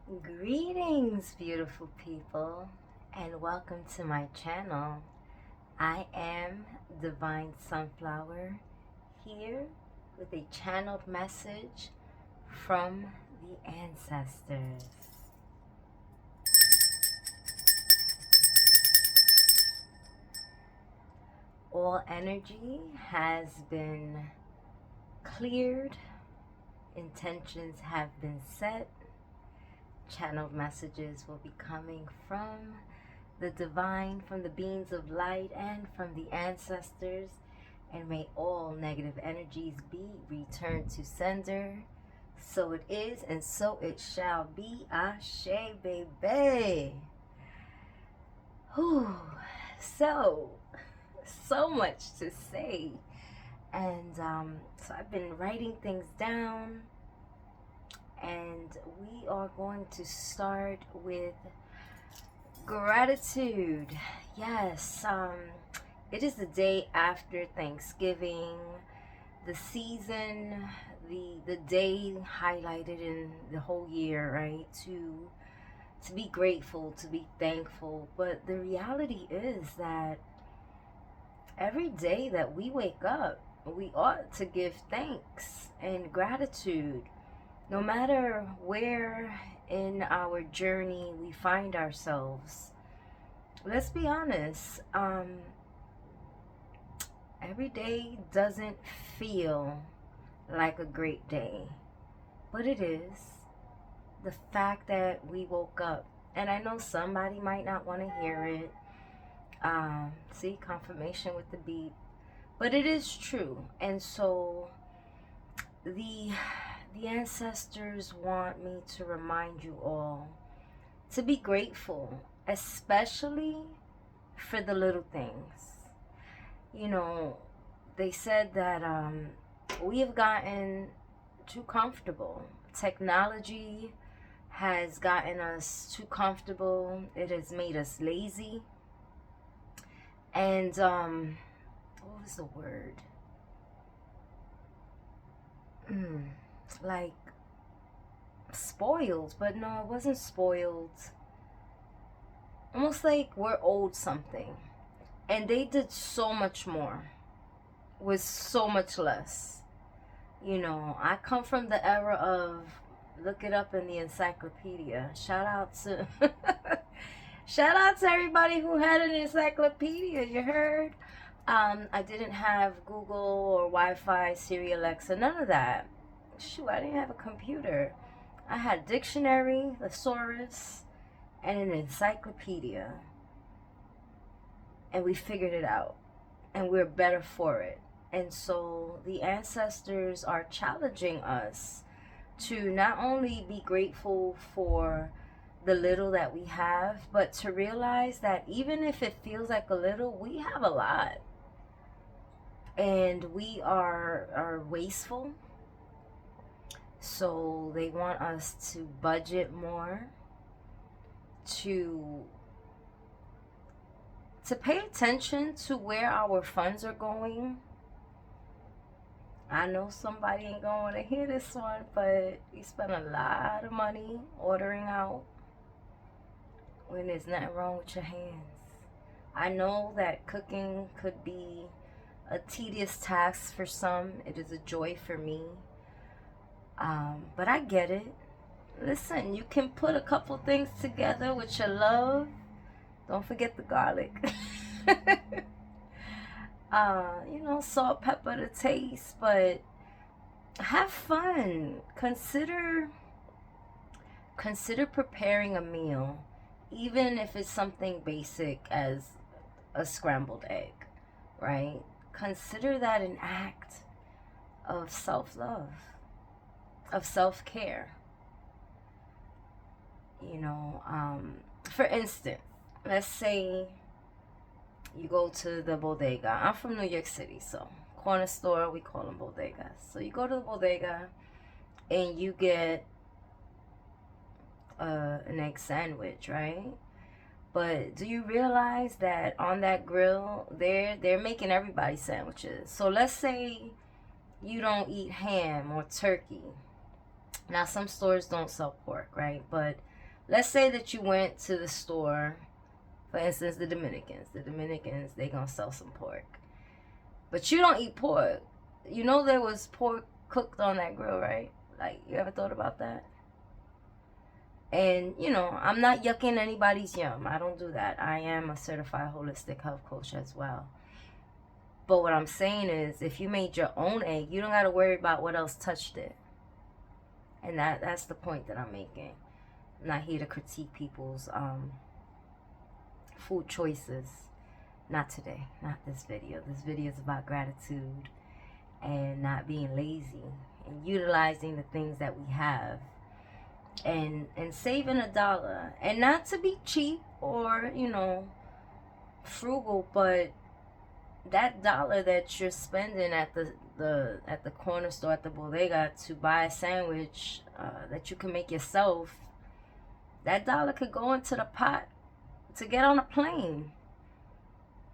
Greetings, beautiful people, and welcome to my channel. I am Divine Sunflower here with a channeled message from the ancestors. All energy has been cleared, intentions have been set. Channeled messages will be coming from the divine, from the beings of light, and from the ancestors. And may all negative energies be returned to sender. So it is, and so it shall be. Ashe, baby. Whew. So much to say. And so I've been writing things down. And we are going to start with gratitude. Yes, it is the day after Thanksgiving, the season, the day highlighted in the whole year, right? To be grateful, to be thankful. But the reality is that every day that we wake up, we ought to give thanks and gratitude, no matter where in our journey we find ourselves. Let's be honest, every day doesn't feel like a great day, but it is. The fact that we woke up, and I know somebody might not want to hear it. See, confirmation with the beep, but it is true. And so the ancestors want me to remind you all to be grateful, especially for the little things. You know, they said that we have gotten too comfortable. Technology has gotten us too comfortable. It has made us lazy. And what was the word? Like spoiled, but no, it wasn't spoiled. Almost like we're owed something. And they did so much more with so much less. You know, I come from the era of look it up in the encyclopedia. Shout out to shout out to everybody who had an encyclopedia, you heard? I didn't have Google or Wi-Fi, Siri, Alexa, none of that. Shoot, I didn't have a computer. I had dictionary, thesaurus, and an encyclopedia. And we figured it out. And we're better for it. And so the ancestors are challenging us to not only be grateful for the little that we have, but to realize that even if it feels like a little, we have a lot. And we are wasteful. So they want us to budget more, to pay attention to where our funds are going. I know somebody ain't gonna want to hear this one, but you spend a lot of money ordering out when there's nothing wrong with your hands. I know that cooking could be a tedious task for some. It is a joy for me. But I get it. Listen, you can put a couple things together with your love. Don't forget the garlic. Salt, pepper to taste, but have fun. Consider preparing a meal, even if it's something basic as a scrambled egg, right? Consider that an act of self-love, of self-care. For instance, let's say you go to the bodega. I'm from New York City, so corner store, we call them bodegas. So you go to the bodega and you get an egg sandwich, right? But do you realize that on that grill, they're making everybody sandwiches? So let's say you don't eat ham or turkey. Now, some stores don't sell pork, right? But let's say that you went to the store, for instance, the Dominicans. The Dominicans, they gonna sell some pork. But you don't eat pork. You know there was pork cooked on that grill, right? Like, you ever thought about that? And, you know, I'm not yucking anybody's yum. I don't do that. I am a certified holistic health coach as well. But what I'm saying is, if you made your own egg, you don't got to worry about what else touched it. And that's the point that I'm making. I'm not here to critique people's food choices. Not today. Not this video. This video is about gratitude and not being lazy and utilizing the things that we have. And saving $1, and not to be cheap or, you know, frugal, but that dollar that you're spending at the corner store, at the bodega, to buy a sandwich that you can make yourself, that dollar could go into the pot to get on a plane.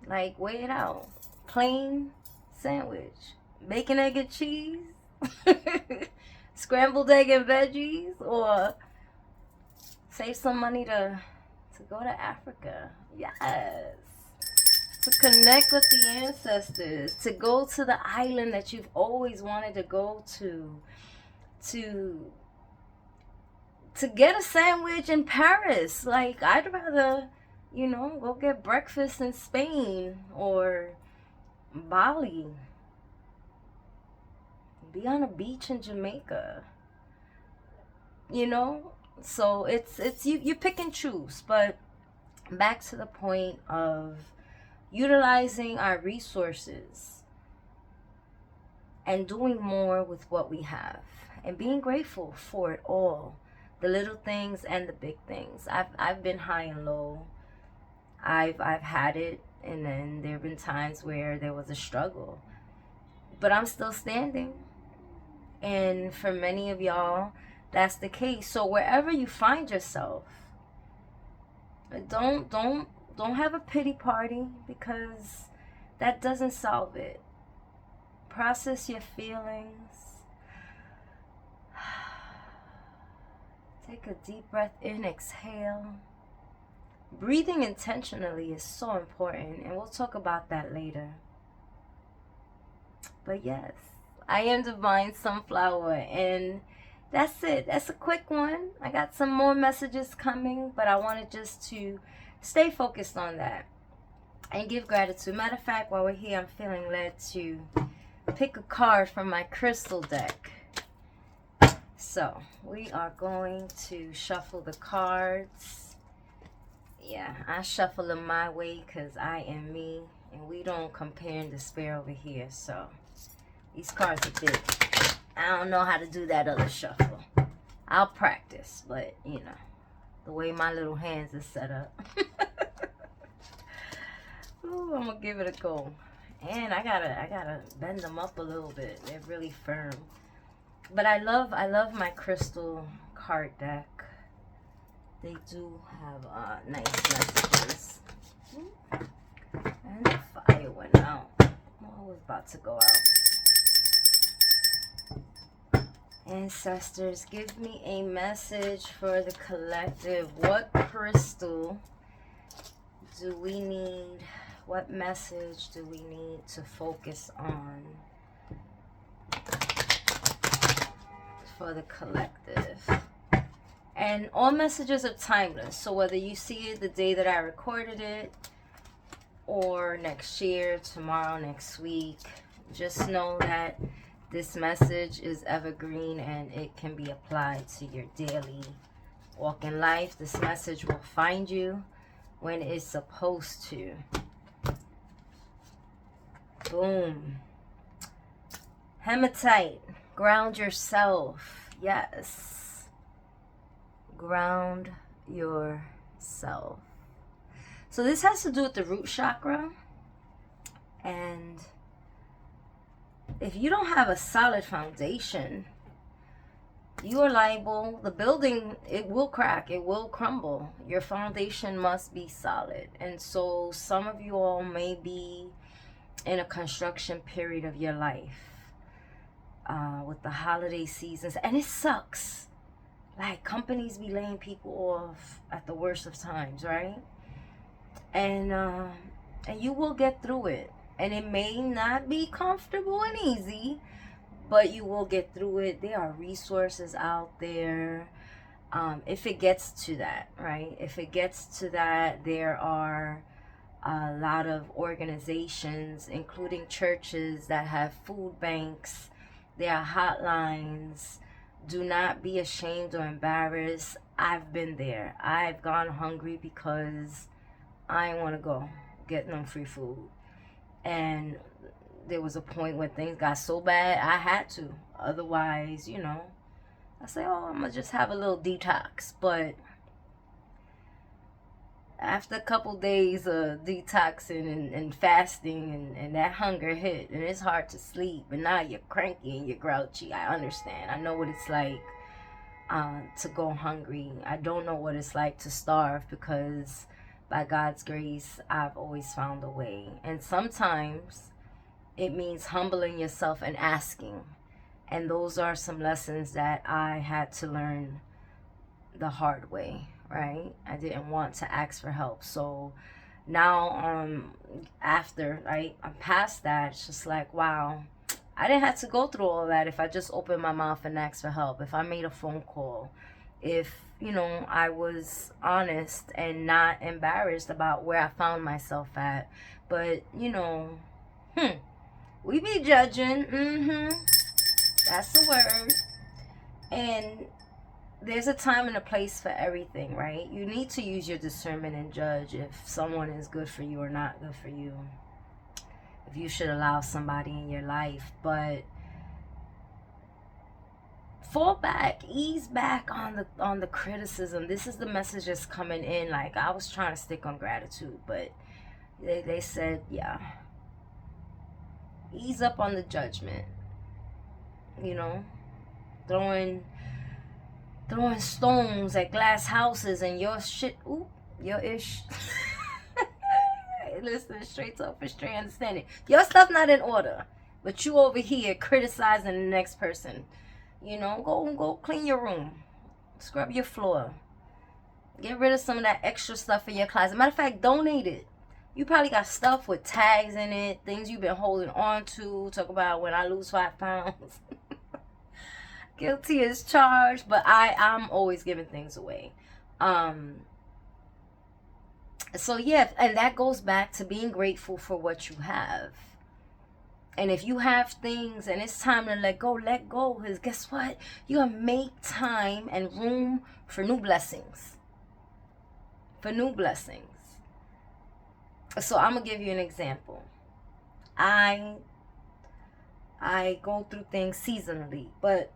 Like, weigh it out. Plain sandwich, bacon, egg, and cheese. Scrambled egg and veggies, or save some money to go to Africa. Yes. To connect with the ancestors, to go to the island that you've always wanted to go to get a sandwich in Paris. Like, I'd rather, you know, go get breakfast in Spain or Bali. Be on a beach in Jamaica, you know. So it's you pick and choose. But back to the point of utilizing our resources and doing more with what we have and being grateful for it all, the little things and the big things. I've been high and low. I've had it, and then there have been times where there was a struggle, but I'm still standing. And for many of y'all, that's the case. So wherever you find yourself, don't have a pity party, because that doesn't solve it. Process your feelings. Take a deep breath in, exhale. Breathing intentionally is so important, and we'll talk about that later. But yes, I am Divine Sunflower, and that's it. That's a quick one. I got some more messages coming, but I wanted just to stay focused on that and give gratitude. Matter of fact, while we're here, I'm feeling led to pick a card from my crystal deck. So we are going to shuffle the cards. Yeah, I shuffle them my way because I am me, and we don't compare and despair over here. So these cards are big. I don't know how to do that other shuffle. I'll practice, but you know, the way my little hands is set up. Ooh, I'm gonna give it a go. And I gotta bend them up a little bit. They're really firm. But I love my crystal card deck. They do have nice messages. And the fire went out. Oh, it was about to go out. Ancestors, give me a message for the collective. What crystal do we need? What message do we need to focus on for the collective? And all messages are timeless. So whether you see it the day that I recorded it, or next year, tomorrow, next week, just know that this message is evergreen and it can be applied to your daily walk in life. This message will find you when it's supposed to. Boom. Hematite. Ground yourself. Yes. Ground yourself. So this has to do with the root chakra. And if you don't have a solid foundation, you are liable. The building, it will crack. It will crumble. Your foundation must be solid. And so some of you all may be in a construction period of your life with the holiday seasons. And it sucks. like companies be laying people off at the worst of times, right? And you will get through it, and it may not be comfortable and easy, but you will get through it. There are resources out there. If it gets to that, right? If it gets to that, there are a lot of organizations, including churches, that have food banks. There are hotlines. Do not be ashamed or embarrassed. I've been there. I've gone hungry because I didn't want to go get no free food. And there was a point when things got so bad I had to. Otherwise, I say, oh, I'm going to just have a little detox. But after a couple days of detoxing and fasting, and that hunger hit, and it's hard to sleep, and now you're cranky and you're grouchy. I understand. I know what it's like to go hungry. I don't know what it's like to starve, because by God's grace, I've always found a way. And sometimes it means humbling yourself and asking. And those are some lessons that I had to learn the hard way, right? I didn't want to ask for help. So now, after, right, I'm past that. It's just like, wow, I didn't have to go through all that if I just opened my mouth and asked for help, if I made a phone call, if, I was honest and not embarrassed about where I found myself at. But, we be judging. That's the word. And there's a time and a place for everything, right? You need to use your discernment and judge if someone is good for you or not good for you, if you should allow somebody in your life. But fall back, ease back on the criticism. This is the message that's coming in. Like, I was trying to stick on gratitude, but they said, yeah, ease up on the judgment. Throwing stones at glass houses and your shit, your ish. Listen, straight up for straight understanding. Your stuff not in order, but you over here criticizing the next person. Go clean your room, scrub your floor, get rid of some of that extra stuff in your closet. Matter of fact, donate it. You probably got stuff with tags in it, things you've been holding on to. Talk about when I lose 5 pounds. Guilty as charged, but I'm always giving things away. So yeah, and that goes back to being grateful for what you have. And if you have things and it's time to let go, because guess what? You're going to make time and room for new blessings. So I'm going to give you an example. I go through things seasonally, but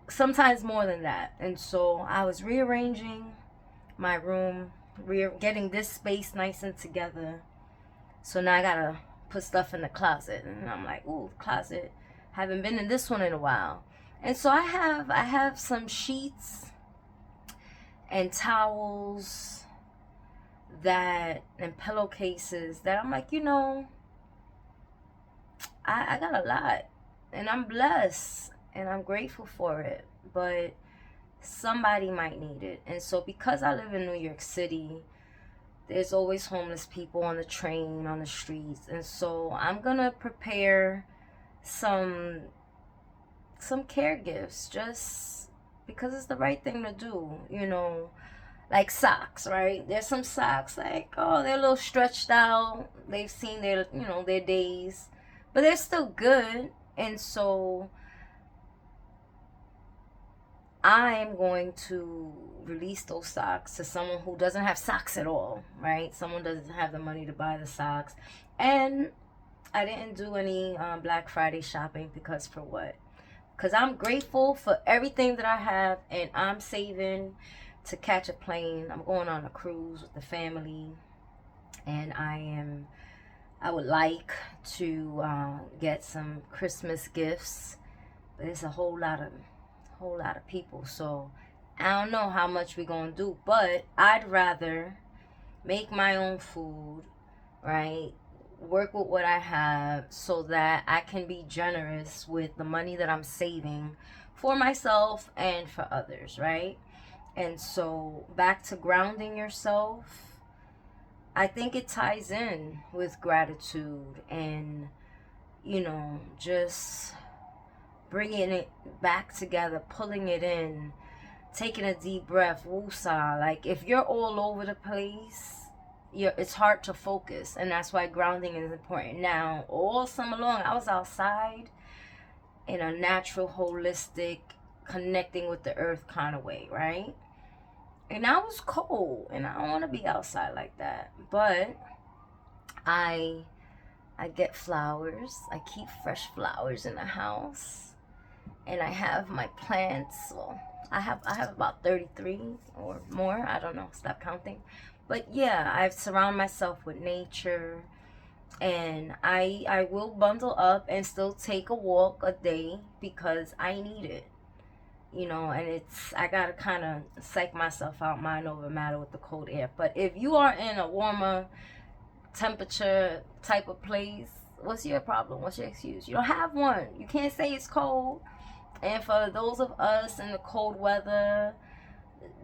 sometimes more than that. And so I was rearranging my room, getting this space nice and together. So now I got to put stuff in the closet, and I'm like, ooh, closet, haven't been in this one in a while. And so I have some sheets and towels and pillowcases that I'm like, I got a lot, and I'm blessed and I'm grateful for it, but somebody might need it. And so because I live in New York City, there's always homeless people on the train, on the streets. And so I'm going to prepare some care gifts, just because it's the right thing to do, like socks, right? There's some socks like, oh, they're a little stretched out. They've seen their days, but they're still good. And so I'm going to release those socks to someone who doesn't have socks at all, right? Someone doesn't have the money to buy the socks. And I didn't do any Black Friday shopping, because for what? Because I'm grateful for everything that I have, and I'm saving to catch a plane. I'm going on a cruise with the family, and I would like to get some Christmas gifts, but it's a whole lot of people, so I don't know how much we're gonna do, but I'd rather make my own food, right? Work with what I have so that I can be generous with the money that I'm saving for myself and for others, right? And so back to grounding yourself, I think it ties in with gratitude and, just bringing it back together, pulling it in, taking a deep breath, woosah. Like if you're all over the place, it's hard to focus, and that's why grounding is important. Now, all summer long, I was outside in a natural, holistic, connecting with the earth kind of way, right? And I was cold, and I don't want to be outside like that. But I get flowers. I keep fresh flowers in the house, and I have my plants. Well, I have about 33 or more. I don't know. Stop counting. But yeah, I've surrounded myself with nature, and I will bundle up and still take a walk a day because I need it. And I gotta kind of psych myself out, mind over matter with the cold air. But if you are in a warmer temperature type of place, what's your problem? What's your excuse? You don't have one. You can't say it's cold. And for those of us in the cold weather,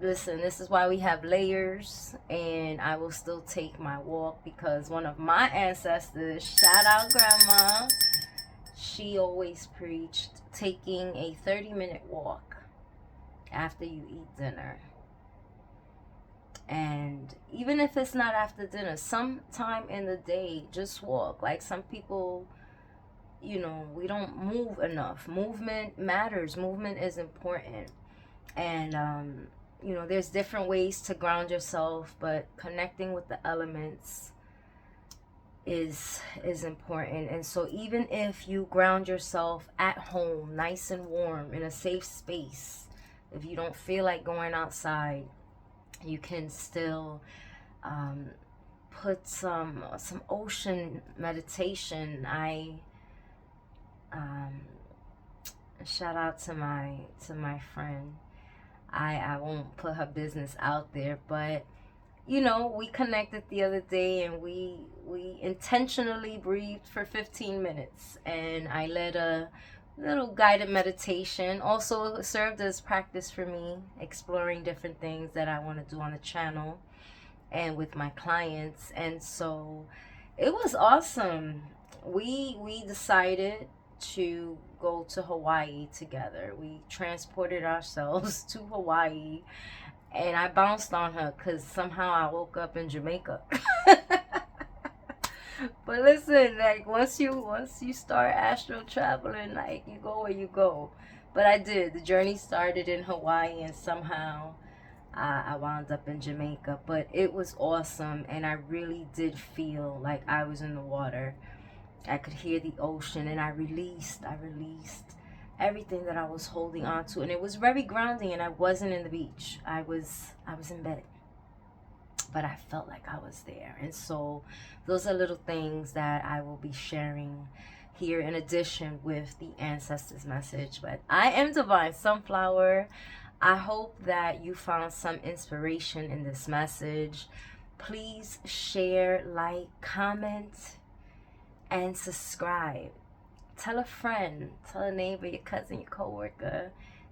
listen, this is why we have layers, and I will still take my walk because one of my ancestors, shout out grandma, she always preached taking a 30-minute walk after you eat dinner. And even if it's not after dinner, sometime in the day, just walk. Like some people, we don't move enough. Movement matters. Movement is important. And there's different ways to ground yourself, but connecting with the elements is important. And so even if you ground yourself at home, nice and warm, in a safe space, if you don't feel like going outside, you can still put some ocean meditation. I shout out to my friend. I won't put her business out there, but we connected the other day, and we intentionally breathed for 15 minutes, and I led a little guided meditation. Also served as practice for me, exploring different things that I want to do on the channel and with my clients. And so it was awesome. We decided to go to Hawaii together. We transported ourselves to Hawaii, and I bounced on her because somehow I woke up in Jamaica. But listen, like once you start astral traveling, like you go where you go. But I did. The journey started in Hawaii, and somehow I wound up in Jamaica. But it was awesome, and I really did feel like I was in the water. I could hear the ocean, and I released everything that I was holding on to, and it was very grounding. And I wasn't in the beach. I was in bed, but I felt like I was there. And so those are little things that I will be sharing here in addition with the ancestors message. But I am Divine Sunflower. I hope that you found some inspiration in this message. Please share, like, comment, and subscribe. Tell a friend, tell a neighbor, your cousin, your coworker.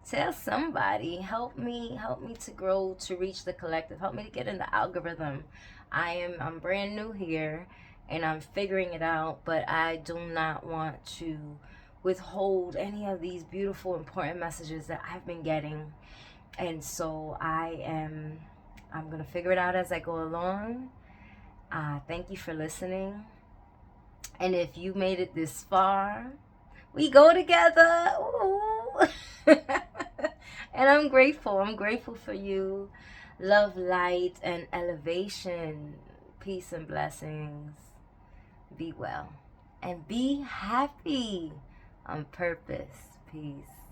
Tell somebody. Help me to grow, to reach the collective. Help me to get in the algorithm. I'm brand new here, and I'm figuring it out, but I do not want to withhold any of these beautiful, important messages that I've been getting. And so I'm gonna figure it out as I go along. Thank you for listening. And if you made it this far, we go together. Ooh. And I'm grateful. I'm grateful for you. Love, light, and elevation. Peace and blessings. Be well. And be happy on purpose. Peace.